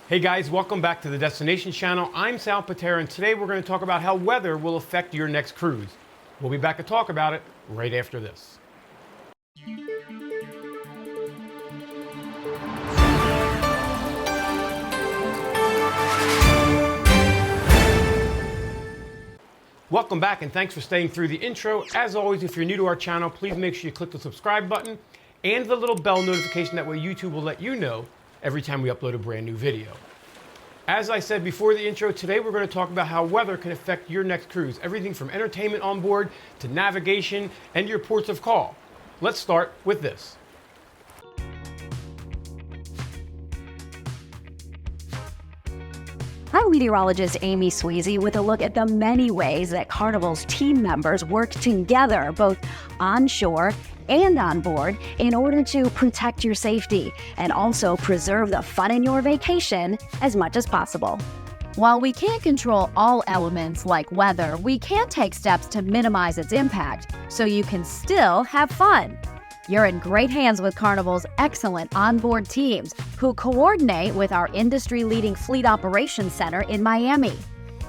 Hey guys, welcome back to the Destination Channel. I'm Sal Patera, and today we're going to talk about how weather will affect your next cruise. We'll be back to talk about it right after this. Welcome back, and thanks for staying through the intro. As always, if you're new to our channel, please make sure you click the subscribe button and the little bell notification. That way YouTube will let you know every time we upload a brand new video. As I said before the intro, today we're going to talk about how weather can affect your next cruise. Everything from entertainment on board to navigation and your ports of call. Let's start with this. I'm meteorologist Amy Sweezy with a look at the many ways that Carnival's team members work together, both onshore and on board, in order to protect your safety and also preserve the fun in your vacation as much as possible. While we can't control all elements like weather, we can take steps to minimize its impact so you can still have fun. You're in great hands with Carnival's excellent onboard teams who coordinate with our industry-leading Fleet Operations Center in Miami.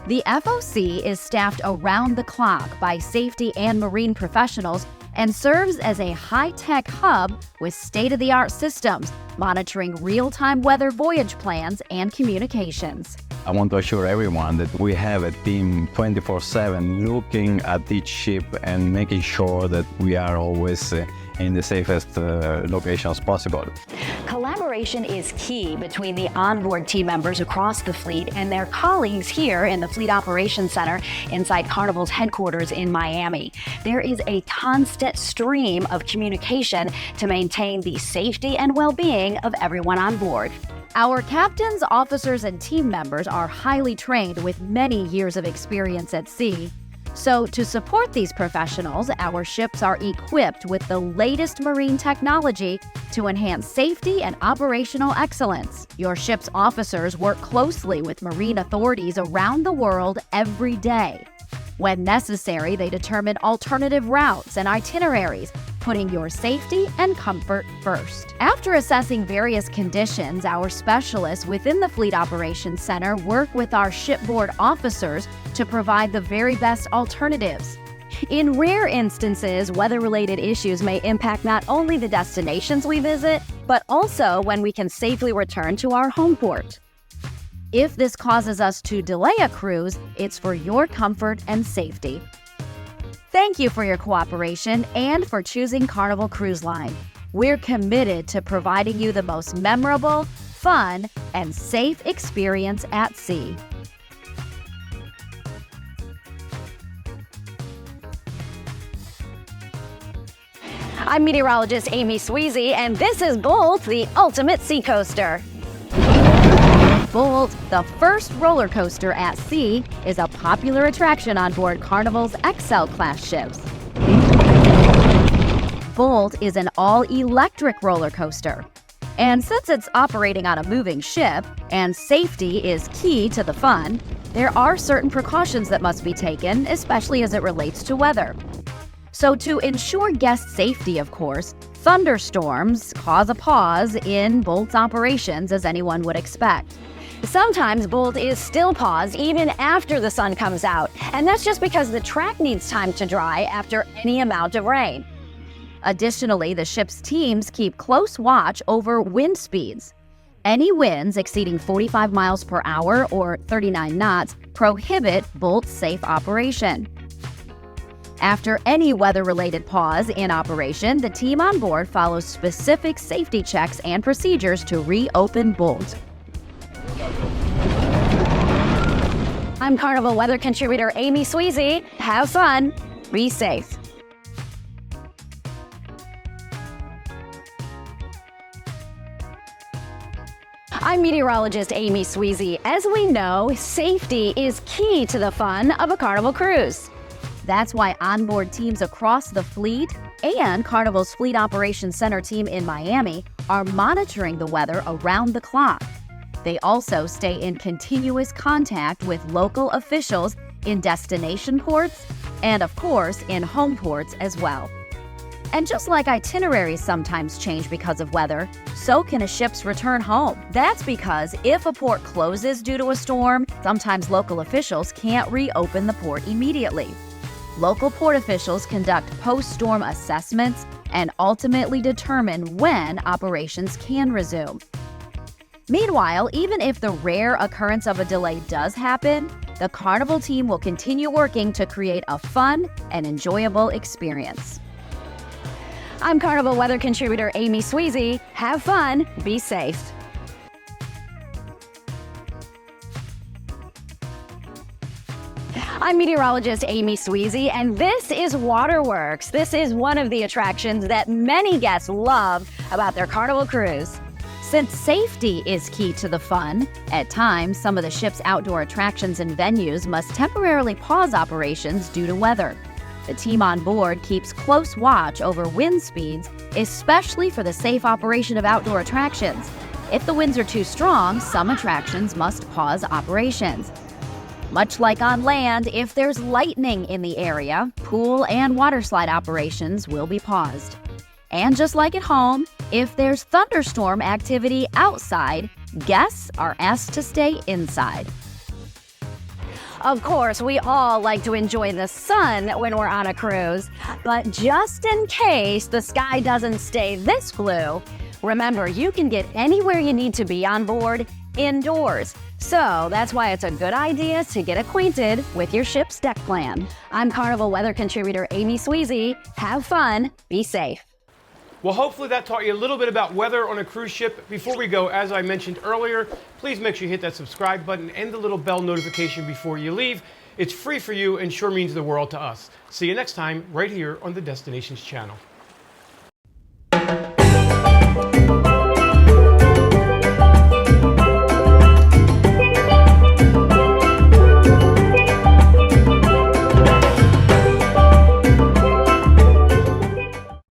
The FOC is staffed around the clock by safety and marine professionals and serves as a high-tech hub with state-of-the-art systems, monitoring real-time weather voyage plans and communications. I want to assure everyone that we have a team 24/7 looking at each ship and making sure that we are always in the safest locations possible. Collaboration is key between the onboard team members across the fleet and their colleagues here in the Fleet Operations Center inside Carnival's headquarters in Miami. There is a constant stream of communication to maintain the safety and well-being of everyone on board. Our captains, officers, and team members are highly trained with many years of experience at sea. So to support these professionals, our ships are equipped with the latest marine technology to enhance safety and operational excellence. Your ship's officers work closely with marine authorities around the world every day. When necessary, they determine alternative routes and itineraries, putting your safety and comfort first. After assessing various conditions, our specialists within the Fleet Operations Center work with our shipboard officers to provide the very best alternatives. In rare instances, weather-related issues may impact not only the destinations we visit, but also when we can safely return to our home port. If this causes us to delay a cruise, it's for your comfort and safety. Thank you for your cooperation and for choosing Carnival Cruise Line. We're committed to providing you the most memorable, fun, and safe experience at sea. I'm meteorologist Amy Sweezy, and this is Bolt, the ultimate seacoaster. Bolt, the first roller coaster at sea, is a popular attraction on board Carnival's XL-class ships. Bolt is an all-electric roller coaster. And since it's operating on a moving ship, and safety is key to the fun, there are certain precautions that must be taken, especially as it relates to weather. So to ensure guest safety, of course, thunderstorms cause a pause in Bolt's operations, as anyone would expect. Sometimes Bolt is still paused even after the sun comes out, and that's just because the track needs time to dry after any amount of rain. Additionally, the ship's teams keep close watch over wind speeds. Any winds exceeding 45 miles per hour or 39 knots prohibit Bolt's safe operation. After any weather-related pause in operation, the team on board follows specific safety checks and procedures to reopen Bolt. I'm Carnival weather contributor Amy Sweezy. Have fun, be safe. I'm meteorologist Amy Sweezy. As we know, safety is key to the fun of a Carnival cruise. That's why onboard teams across the fleet and Carnival's Fleet Operations Center team in Miami are monitoring the weather around the clock. They also stay in continuous contact with local officials in destination ports and, of course, in home ports as well. And just like itineraries sometimes change because of weather, so can a ship's return home. That's because if a port closes due to a storm, sometimes local officials can't reopen the port immediately. Local port officials conduct post-storm assessments and ultimately determine when operations can resume. Meanwhile, even if the rare occurrence of a delay does happen, the Carnival team will continue working to create a fun and enjoyable experience. I'm Carnival weather contributor Amy Sweezy. Have fun, be safe. I'm meteorologist Amy Sweezy, and this is Waterworks. This is one of the attractions that many guests love about their Carnival cruise. Since safety is key to the fun, at times some of the ship's outdoor attractions and venues must temporarily pause operations due to weather. The team on board keeps close watch over wind speeds, especially for the safe operation of outdoor attractions. If the winds are too strong, some attractions must pause operations. Much like on land, if there's lightning in the area, pool and water slide operations will be paused. And just like at home, if there's thunderstorm activity outside, guests are asked to stay inside. Of course, we all like to enjoy the sun when we're on a cruise, but just in case the sky doesn't stay this blue, remember you can get anywhere you need to be on board indoors. So that's why it's a good idea to get acquainted with your ship's deck plan. I'm Carnival weather contributor Amy Sweezy. Have fun, be safe. Well, hopefully that taught you a little bit about weather on a cruise ship. Before we go, as I mentioned earlier, please make sure you hit that subscribe button and the little bell notification before you leave. It's free for you and sure means the world to us. See you next time right here on the Destinations channel.